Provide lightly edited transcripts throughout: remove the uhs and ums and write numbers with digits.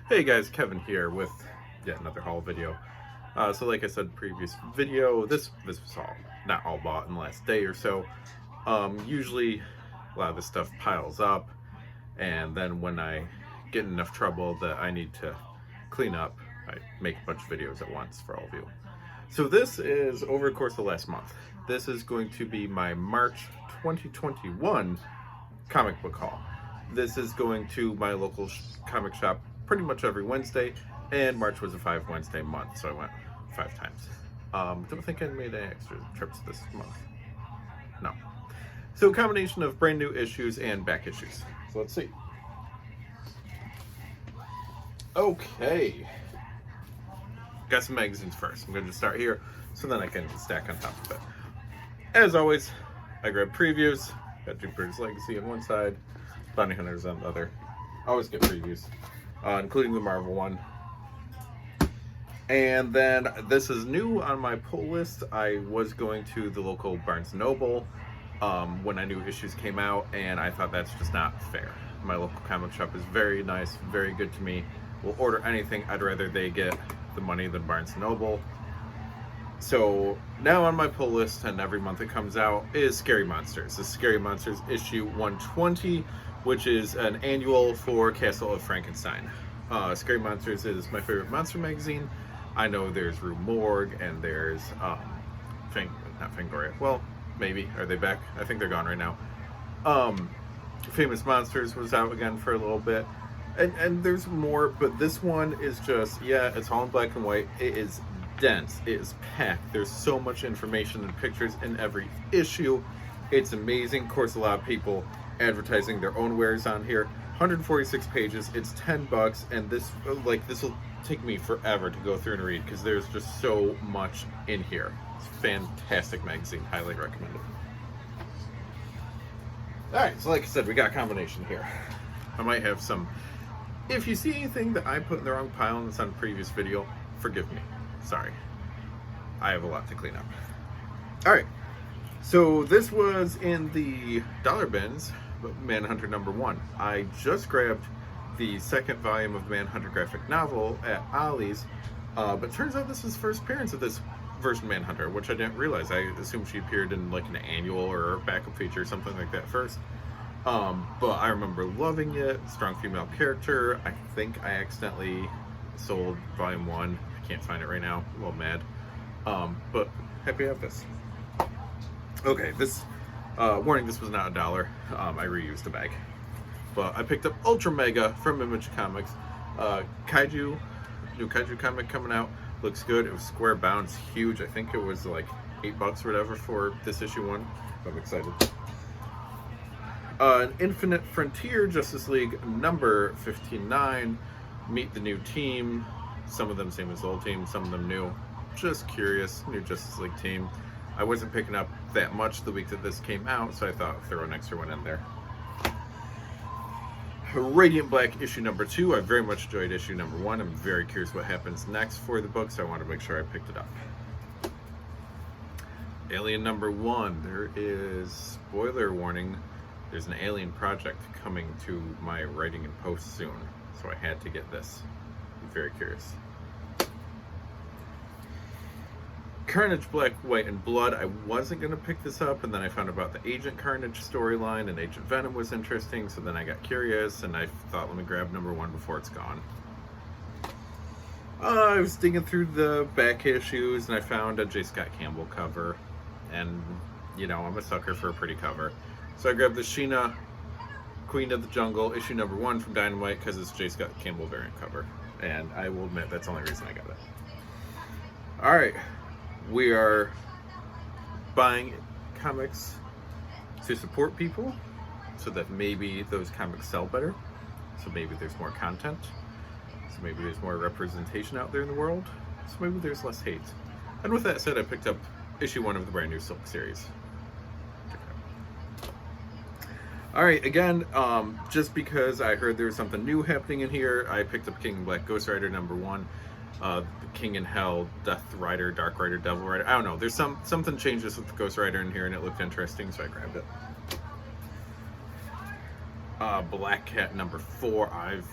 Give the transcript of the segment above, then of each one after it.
Hey guys, Kevin here with yet another haul video. So like I said, previous video, this was all not all bought in the last day or so. Usually a lot of this stuff piles up, and then when I get in enough trouble that I need to clean up, I make a bunch of videos at once for all of you. So this is over the course of the last month. This is going to be my March 2021 comic book haul. This is going to my local comic shop pretty much every Wednesday, and March was a 5 Wednesday month, so I went 5 times. Don't think I made any extra trips this month. No. So a combination of brand new issues and back issues. So let's see. Okay. Got some magazines first. I'm going to just start here, so then I can stack on top of it. As always, I grabbed previews. Got Jupiter's Legacy on one side, Bounty Hunters on the other. Always get previews, including the Marvel one. And then this is new on my pull list. I was going to the local Barnes & Noble when I knew issues came out, and I thought that's just not fair. My local comic shop is very nice, very good to me. Will order anything. I'd rather they get the money than Barnes & Noble. So now on my pull list, and every month it comes out, is Scary Monsters. This is Scary Monsters issue 120, which is an annual for Castle of Frankenstein. Scary Monsters is my favorite monster magazine. I know there's Rue Morgue and there's not Fangoria. Well, maybe. Are they back? I think they're gone right now. Famous Monsters was out again for a little bit. And there's more, but this one is just, yeah, it's all in black and white. It is dense, it is packed. There's so much information and pictures in every issue. It's amazing. Of course, a lot of people advertising their own wares on here. 146 pages, it's $10, and this will take me forever to go through and read because there's just so much in here. It's a fantastic magazine, highly recommended. Alright, so like I said, we got a combination here. I might have some. If you see anything that I put in the wrong pile and it's on a previous video, forgive me. Sorry. I have a lot to clean up. Alright, so this was in the dollar bins, Manhunter #1. I just grabbed the second volume of the Manhunter graphic novel at Ollie's, but turns out this is the first appearance of this version of Manhunter, which I didn't realize. I assumed she appeared in like an annual or a backup feature or something like that first. But I remember loving it. Strong female character. I think I accidentally sold volume 1. I can't find it right now. I'm a little mad. But happy to have this. Okay, this warning, this was not $1. I reused the bag. But I picked up Ultra Mega from Image Comics. New Kaiju comic coming out. Looks good. It was square bound. It's huge. I think it was like $8 or whatever for this issue 1. I'm excited. An Infinite Frontier Justice League number 59. Meet the new team. Some of them same as the old team, some of them new. Just curious, new Justice League team. I wasn't picking up that much the week that this came out, so I thought I'd throw an extra one in there. Radiant Black issue number 2. I very much enjoyed issue number 1. I'm very curious what happens next for the book, so I want to make sure I picked it up. Alien number 1. There is, spoiler warning, there's an Alien project coming to my writing and post soon, so I had to get this. I'm very curious. Carnage Black, White, and Blood. I wasn't going to pick this up, and then I found about the Agent Carnage storyline, and Agent Venom was interesting, so then I got curious, and I thought, let me grab number 1 before it's gone. I was digging through the back issues, and I found a J. Scott Campbell cover, and, you know, I'm a sucker for a pretty cover. So I grabbed the Sheena, Queen of the Jungle, issue number 1 from Dynamite, because it's J. Scott Campbell variant cover, and I will admit that's the only reason I got it. Alright. We are buying comics to support people so that maybe those comics sell better, so maybe there's more content, so maybe there's more representation out there in the world, so maybe there's less hate. And with that said, I picked up issue 1 of the brand new Silk series. Alright, again, just because I heard there was something new happening in here, I picked up King in Black Ghost Rider number 1. The King in Hell, Death Rider, Dark Rider, Devil Rider. I don't know. There's something changes with the Ghost Rider in here, and it looked interesting, so I grabbed it. Black Cat number 4. I've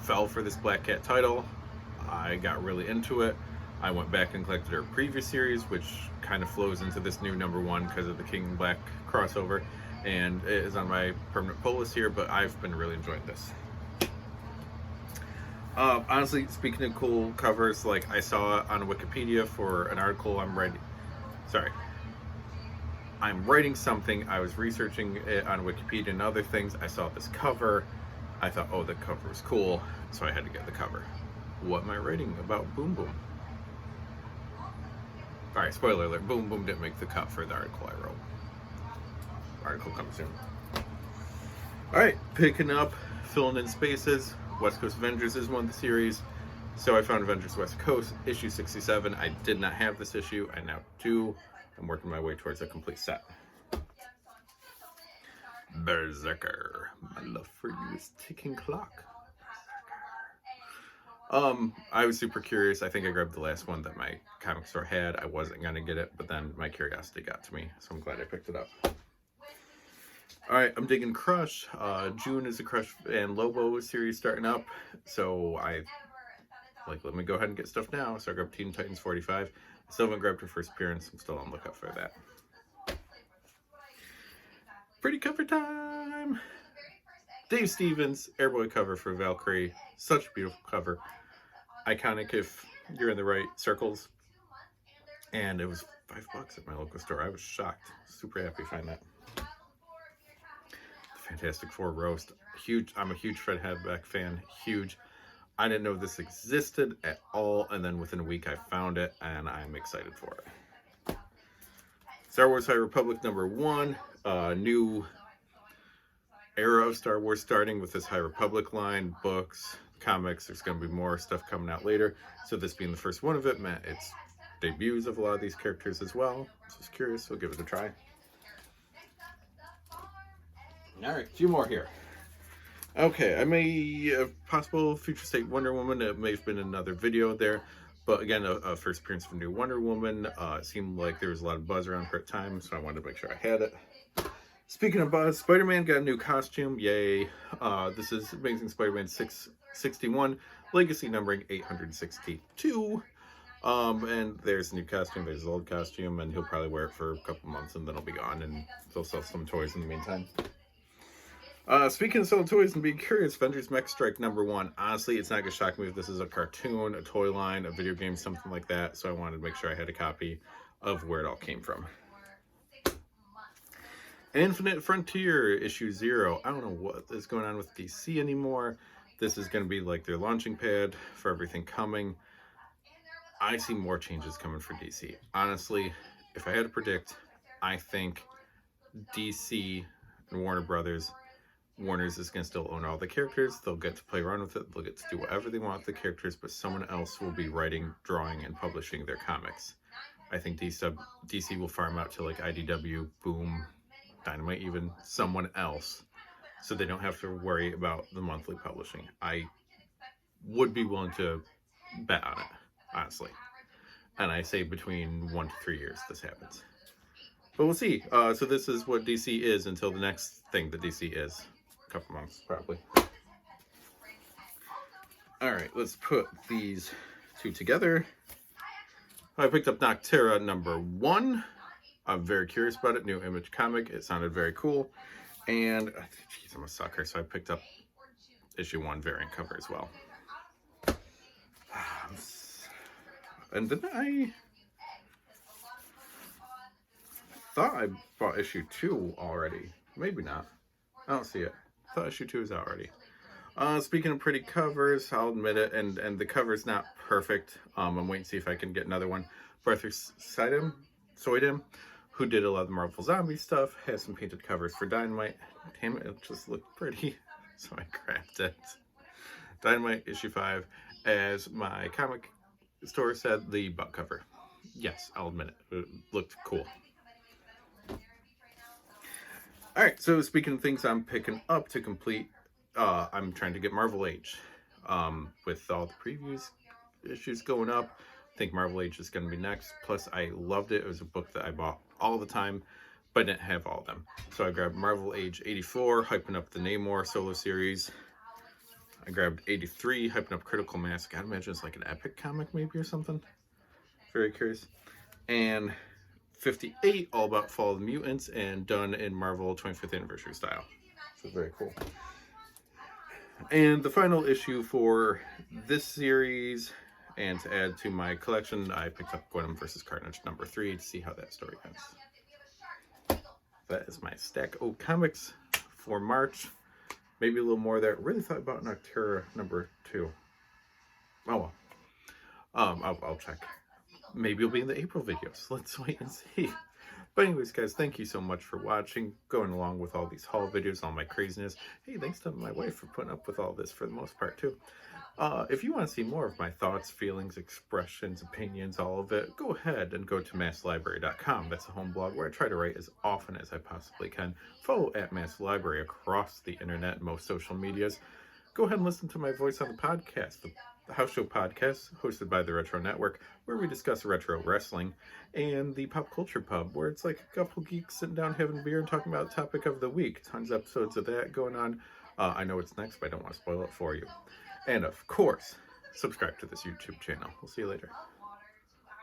fell for this Black Cat title. I got really into it. I went back and collected her previous series, which kind of flows into this new #1 because of the King in Black crossover, and it is on my permanent pull list here, but I've been really enjoying this. Honestly, speaking of cool covers, like I saw it on Wikipedia for an article I'm writing. Sorry. I'm writing something. I was researching it on Wikipedia and other things. I saw this cover. I thought, oh, the cover was cool, so I had to get the cover. What am I writing about Boom Boom? Alright, spoiler alert, Boom Boom didn't make the cut for the article I wrote. Article comes soon. Alright, picking up, filling in spaces. West Coast Avengers is one of the series. So I found Avengers West Coast, issue 67. I did not have this issue, I now do. I'm working my way towards a complete set. Berserker. My love for you is ticking clock. I was super curious. I think I grabbed the last one that my comic store had. I wasn't gonna get it, but then my curiosity got to me, so I'm glad I picked it up. Alright, I'm digging Crush. June is a Crush and Lobo series starting up, so let me go ahead and get stuff now. So I grabbed Teen Titans 45. I still haven't grabbed her first appearance. I'm still on the lookout for that. Pretty cover time! Dave Stevens, Airboy cover for Valkyrie. Such a beautiful cover. Iconic if you're in the right circles. And it was $5 at my local store. I was shocked. Super happy to find that. Fantastic Four Roast. Huge. I'm a huge Fred Hedbeck fan. Huge. I didn't know this existed at all, and then within a week I found it, and I'm excited for it. Star Wars High Republic #1. New era of Star Wars starting with this High Republic line, books, comics. There's going to be more stuff coming out later. So this being the first one of it meant it's debuts of a lot of these characters as well. So I was curious, so give it a try. Alright, a few more here. Okay, I may have possible future state Wonder Woman. It may have been another video there. But again, a first appearance from new Wonder Woman. It seemed like there was a lot of buzz around her at time, so I wanted to make sure I had it. Speaking of buzz, Spider-Man got a new costume. Yay. This is Amazing Spider-Man 661, legacy numbering 862. And there's a new costume, there's his old costume, and he'll probably wear it for a couple months and then it'll be gone, and they'll sell some toys in the meantime. Speaking of selling toys and being curious, Avengers Mech Strike #1. Honestly, it's not gonna shock me if this is a cartoon, a toy line, a video game, something like that. So I wanted to make sure I had a copy of where it all came from. Infinite Frontier issue 0. I don't know what is going on with DC anymore. This is going to be like their launching pad for everything coming. I see more changes coming for DC. Honestly, if I had to predict, I think DC and Warner's is going to still own all the characters. They'll get to play around with it. They'll get to do whatever they want with the characters, but someone else will be writing, drawing, and publishing their comics. I think DC will farm out to like IDW, Boom, Dynamite, even someone else, so they don't have to worry about the monthly publishing. I would be willing to bet on it, honestly. And I say between 1 to 3 years this happens. But we'll see. So this is what DC is until the next thing that DC is. A couple months, probably. Alright, let's put these two together. I picked up Noctera #1. I'm very curious about it. New Image comic. It sounded very cool. And, geez, I'm a sucker, so I picked up issue 1 variant cover as well. And then I thought I bought issue 2 already. Maybe not. I don't see it. I thought issue 2 is out already. Speaking of pretty covers, I'll admit it, and the cover's not perfect. I'm waiting to see if I can get another one. Arthur Soydem, who did a lot of the Marvel Zombie stuff, has some painted covers for Dynamite. Damn it, it just looked pretty, so I grabbed it. Dynamite issue 5, as my comic store said, the butt cover. Yes, I'll admit it. It looked cool. Alright, so speaking of things I'm picking up to complete, I'm trying to get Marvel Age. With all the previews issues going up, I think Marvel Age is going to be next. Plus, I loved it. It was a book that I bought all the time, but didn't have all of them. So I grabbed Marvel Age 84, hyping up the Namor solo series. I grabbed 83, Hyping Up Critical Mass. Gotta imagine it's like an epic comic maybe or something. Very curious. And 58, all about Fall of the Mutants, and done in Marvel 25th anniversary style. So very cool. And the final issue for this series, and to add to my collection, I picked up Gwenom vs. Carnage #3 to see how that story ends. That is my stack of comics for March. Maybe a little more there. Really thought about Noctera #2. Oh well. I'll check. Maybe it'll be in the April videos. Let's wait and see. But anyways, guys, thank you so much for watching, going along with all these haul videos, all my craziness. Hey, thanks to my wife for putting up with all this for the most part, too. If you want to see more of my thoughts, feelings, expressions, opinions, all of it, go ahead and go to masslibrary.com. That's a home blog where I try to write as often as I possibly can. Follow at Mass Library across the internet and most social medias. Go ahead and listen to my voice on the podcast, the House Show podcast, hosted by the Retro Network, where we discuss retro wrestling, and the Pop Culture Pub, where it's like a couple geeks sitting down having beer and talking about the topic of the week. Tons of episodes of that going on. I know what's next, but I don't want to spoil it for you. And of course, subscribe to this YouTube channel. We'll see you later.